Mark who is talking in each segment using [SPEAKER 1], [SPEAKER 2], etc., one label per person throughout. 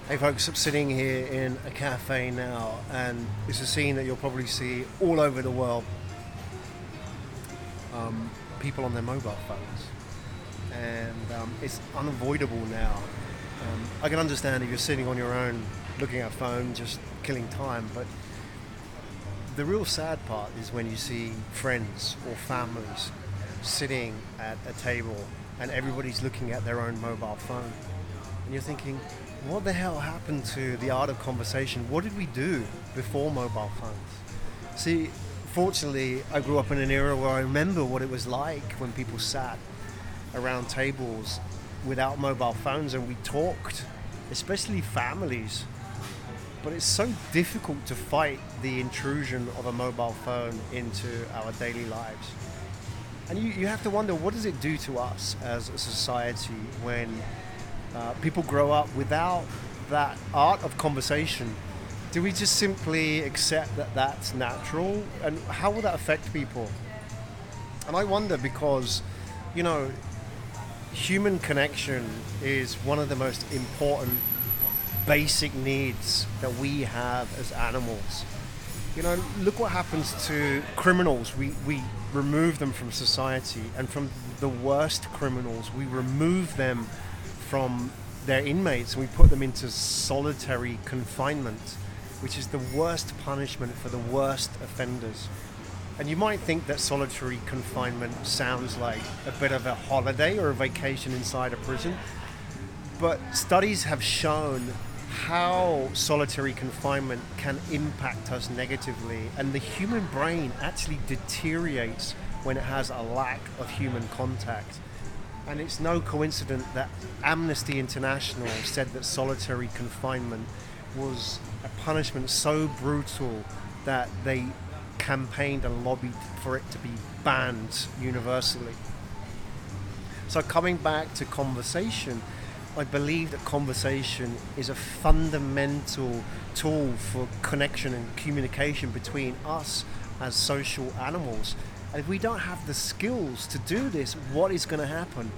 [SPEAKER 1] Hey folks, I'm sitting here in a cafe now, and it's a scene that you'll probably see all over the world. People on their mobile phones, and it's unavoidable now. I can understand if you're sitting on your own, looking at a phone, just killing time, but the real sad part is when you see friends or families sitting at a table and everybody's looking at their own mobile phone. And you're thinking, what the hell happened to the art of conversation? What did we do before mobile phones? See, fortunately, I grew up in an era where I remember what it was like when people sat around tables without mobile phones and we talked, especially families. But it's so difficult to fight the intrusion of a mobile phone into our daily lives. And you have to wonder, what does it do to us as a society when people grow up without that art of conversation? Do we just simply accept that that's natural? And how will that affect people? And I wonder because, you know, human connection is one of the most important basic needs that we have as animals. You know, look what happens to criminals. We remove them from society, and from the worst criminals, we remove them from their inmates and we put them into solitary confinement, which is the worst punishment for the worst offenders. And you might think that solitary confinement sounds like a bit of a holiday or a vacation inside a prison, but studies have shown how solitary confinement can impact us negatively, and the human brain actually deteriorates when it has a lack of human contact. And it's no coincidence that Amnesty International said that solitary confinement was a punishment so brutal that they campaigned and lobbied for it to be banned universally. So coming back to conversation, I believe that conversation is a fundamental tool for connection and communication between us as social animals. And if we don't have the skills to do this, what is going to happen?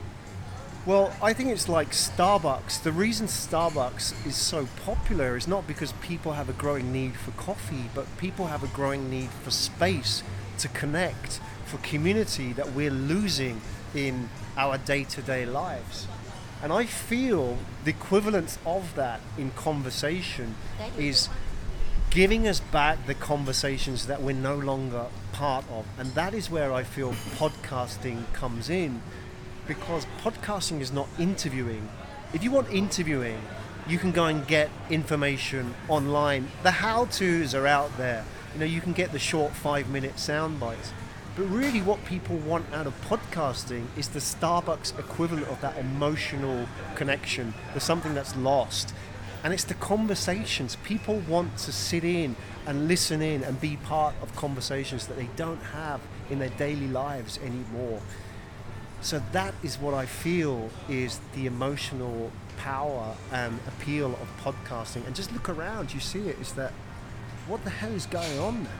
[SPEAKER 1] Well, I think it's like Starbucks. The reason Starbucks is so popular is not because people have a growing need for coffee, but people have a growing need for space to connect, for community that we're losing in our day-to-day lives. And I feel the equivalence of that in conversation is giving us back the conversations that we're no longer part of. And that is where I feel podcasting comes in, because podcasting is not interviewing. If you want interviewing, you can go and get information online. The how-tos are out there. You know, you can get the short 5-minute sound bites. But really what people want out of podcasting is the Starbucks equivalent of that emotional connection. There's something that's lost. And it's the conversations. People want to sit in and listen in and be part of conversations that they don't have in their daily lives anymore. So that is what I feel is the emotional power and appeal of podcasting. And just look around, you see it, is that what the hell is going on now?